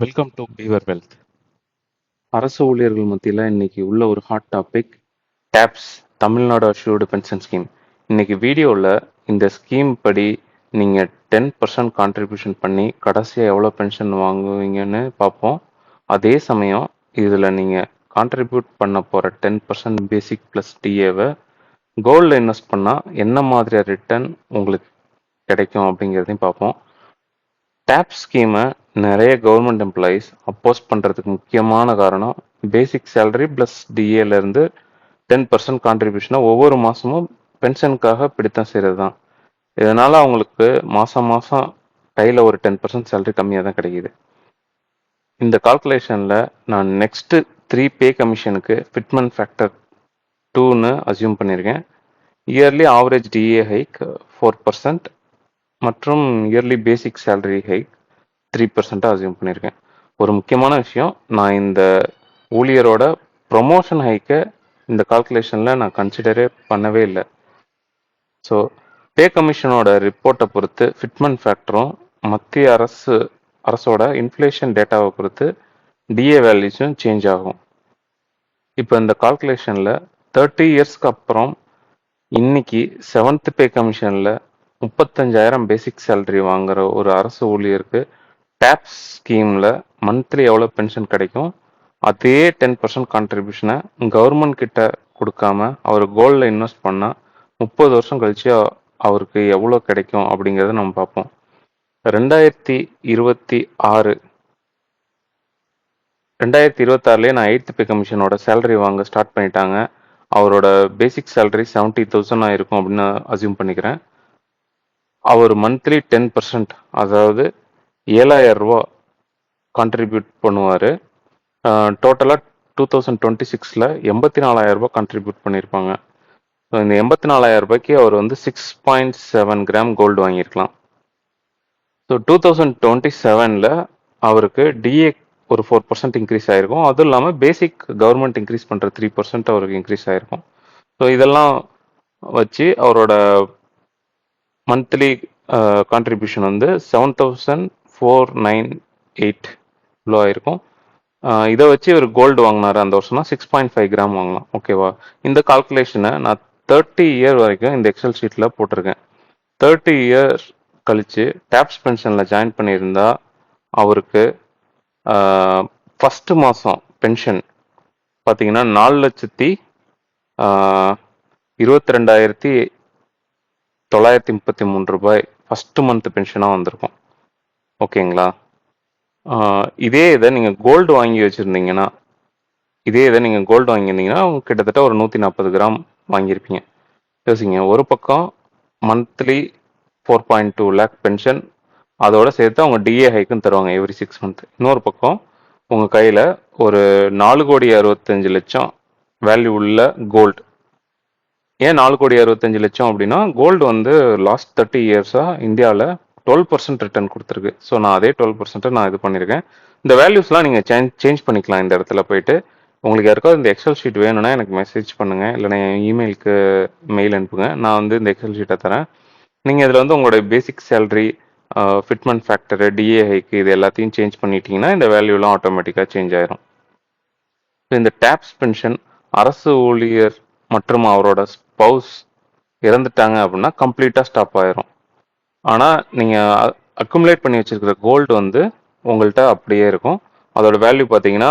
Welcome to fever wealth. அரசு ஊழியர்கள் மத்தியில் இன்னைக்கு உள்ள ஒரு hot topic TAPS, Tamil Nadu assured pension scheme. இன்னைக்கு வீடியோவில் இந்த ஸ்கீம் படி நீங்கள் 10% கான்ட்ரிபியூஷன் பண்ணி கடைசியாக எவ்வளோ பென்ஷன் வாங்குவீங்கன்னு பார்ப்போம். அதே சமயம் இதில் நீங்கள் கான்ட்ரிபியூட் பண்ண போகிற 10% பேசிக் ப்ளஸ் டிஏவை கோல்டில் இன்வெஸ்ட் பண்ணால் என்ன மாதிரியான ரிட்டர்ன் உங்களுக்கு கிடைக்கும் அப்படிங்கிறதையும் பார்ப்போம். டேப் ஸ்கீமை நிறைய கவர்மெண்ட் எம்ப்ளாயீஸ் அப்போஸ் பண்ணுறதுக்கு முக்கியமான காரணம் பேசிக் சேலரி ப்ளஸ் டிஏலேருந்து 10% கான்ட்ரிபியூஷனை ஒவ்வொரு மாதமும் பென்ஷனுக்காக பிடித்தம் செய்கிறது தான். இதனால் அவங்களுக்கு மாதம் மாதம் கையில் ஒரு 10% சேலரி கம்மியாக தான் கிடைக்கிது. இந்த கால்குலேஷனில் நான் நெக்ஸ்ட்டு 3 பே கமிஷனுக்கு ஃபிட்மென்ட் ஃபேக்டர் 2ன்னு அசியூம் பண்ணியிருக்கேன். இயர்லி ஆவரேஜ் டிஏ ஹைக் 4% மற்றும் yearly basic salary hike 3% assume பண்ணியிருக்கேன். ஒரு முக்கியமான விஷயம், நான் இந்த ஊழியரோட ப்ரொமோஷன் ஹைக்கை இந்த கால்குலேஷனில் நான் கன்சிடரே பண்ணவே இல்லை. ஸோ பே கமிஷனோட ரிப்போர்ட்டை பொறுத்து ஃபிட்மென்ட் ஃபேக்டரும் மத்திய அரசோட இன்ஃப்ளேஷன் டேட்டாவை பொறுத்து டிஏ வேல்யூஸும் சேஞ்ச் ஆகும். இப்போ இந்த கால்குலேஷனில் 30 இயர்ஸ்க்கு அப்புறம் இன்னைக்கு 7th பே கமிஷனில் 35,000 பேசிக் சேலரி வாங்குற ஒரு அரசு ஊழியருக்கு டேப் ஸ்கீமில் மந்த்லி எவ்வளோ பென்ஷன் கிடைக்கும், அதே 10% கான்ட்ரிபியூஷனை கவர்மெண்ட் கிட்ட கொடுக்காம அவர் கோல்டில் இன்வெஸ்ட் பண்ணால் 30 வருஷம் கழிச்சு அவருக்கு எவ்வளோ கிடைக்கும் அப்படிங்கிறத நம்ம பார்ப்போம். 2026 நான் 8th பே கமிஷனோட சேலரி வாங்க ஸ்டார்ட் பண்ணிட்டாங்க. அவரோட பேசிக் சேலரி 70,000 இருக்கும் அப்படின்னு அசியூம் பண்ணிக்கிறேன். அவர் மந்த்லி 10%, அதாவது 7,000 ரூபா கான்ட்ரிபியூட் பண்ணுவார். டோட்டலாக 2026 84,000 ரூபா கான்ட்ரிபியூட் பண்ணியிருப்பாங்க. ஸோ இந்த 84,000 ரூபாய்க்கு அவர் 6.7 கிராம் கோல்டு வாங்கியிருக்கலாம். ஸோ 2027 அவருக்கு டிஏ ஒரு 4% இன்க்ரீஸ் ஆகிருக்கும். அதுவும் இல்லாமல் பேசிக் கவர்மெண்ட் இன்க்ரீஸ் பண்ணுற 3% அவருக்கு இன்க்ரீஸ் ஆகிருக்கும். ஸோ இதெல்லாம் வச்சு அவரோட மந்த்லி கான்ட்ரிபியூஷன் 7,498 இவ்வளோ ஆயிருக்கும். இதை வச்சு இவர் கோல்டு வாங்கினாரு அந்த வருஷம்னா 6.5 கிராம் வாங்கலாம். ஓகேவா? இந்த கால்குலேஷனை நான் 30 இயர் வரைக்கும் இந்த எக்ஸல் ஷீட்டில் போட்டிருக்கேன். 30 இயர்ஸ் கழித்து டேப்ஸ் பென்ஷனில் ஜாயின் பண்ணியிருந்தா அவருக்கு ஃபஸ்ட்டு மாதம் பென்ஷன் பார்த்தீங்கன்னா 4,22,933 ரூபாய் ஃபஸ்ட்டு மந்த் பென்ஷனாக வந்திருக்கும். ஓகேங்களா? இதே இதை நீங்கள் கோல்டு வாங்கி வச்சுருந்தீங்கன்னா கிட்டத்தட்ட ஒரு 140 கிராம் வாங்கியிருப்பீங்க. யோசிங்க, ஒரு பக்கம் மந்த்லி 4.2 லேக் பென்ஷன், அதோட சேர்த்து அவங்க டிஏ ஹைக்கும் தருவாங்க எவ்ரி 6 மந்த். இன்னொரு பக்கம் உங்கள் கையில் ஒரு 4,65,00,000 வேல்யூ உள்ள கோல்டு. ஏன் 4,65,00,000 அப்படின்னா, கோல்டு லாஸ்ட் 30 இயர்ஸாக இந்தியாவில் 12% ரிட்டர்ன் கொடுத்துருக்கு. ஸோ நான் அதே 12% நான் இது பண்ணியிருக்கேன். இந்த வேல்யூஸ்லாம் நீங்கள் சேஞ்ச் பண்ணிக்கலாம். இந்த இடத்துல போயிட்டு உங்களுக்கு யாருக்காவது இந்த எக்ஸல் ஷீட் வேணும்னா எனக்கு மெசேஜ் பண்ணுங்கள், இல்லைனா என் இமெயிலுக்கு மெயில் அனுப்புங்க. நான் இந்த எக்ஸல் ஷீட்டை தரேன். நீங்கள் இதில் உங்களோட basic salary, fitment factor, DA hike இது எல்லாத்தையும் சேஞ்ச் பண்ணிட்டீங்கன்னா இந்த வேல்யூலாம் ஆட்டோமேட்டிக்காக சேஞ்ச் ஆயிரும். இந்த டேப்ஸ் பென்ஷன் அரசு ஊழியர் மற்றும் அவரோட ஸ்பவுஸ் இறந்துட்டாங்க அப்படின்னா கம்ப்ளீட்டாக ஸ்டாப் ஆயிரும். ஆனால் நீங்கள் அக்குமுலேட் பண்ணி வச்சிருக்கிற கோல்டு உங்கள்கிட்ட அப்படியே இருக்கும். அதோட வேல்யூ பார்த்தீங்கன்னா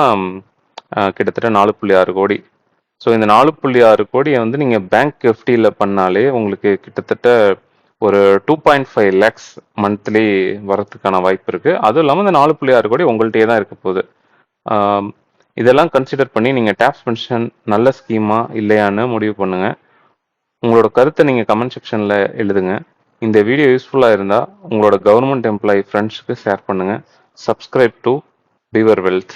கிட்டத்தட்ட 4.6 கோடி. ஸோ இந்த 4.6 கோடியை நீங்கள் பேங்க் எஃப்டியில் பண்ணாலே உங்களுக்கு கிட்டத்தட்ட ஒரு 2.5 லேக்ஸ் மந்த்லி வரத்துக்கான வாய்ப்பு இருக்குது. அதுவும் இல்லாமல் இந்த 4.6 கோடி உங்கள்கிட்டயே தான் இருக்க போகுது. இதெல்லாம் கன்சிடர் பண்ணி நீங்கள் டேப்ஸ் பென்ஷன் நல்ல ஸ்கீமா இல்லையான்னு முடிவு பண்ணுங்கள். உங்களோட கருத்தை நீங்கள் கமெண்ட் செக்ஷனில் எழுதுங்க. இந்த வீடியோ யூஸ்ஃபுல்லாக இருந்தால் உங்களோட கவர்மெண்ட் எம்ப்ளாயி ஃப்ரெண்ட்ஸுக்கு ஷேர் பண்ணுங்கள். Subscribe to fever wealth.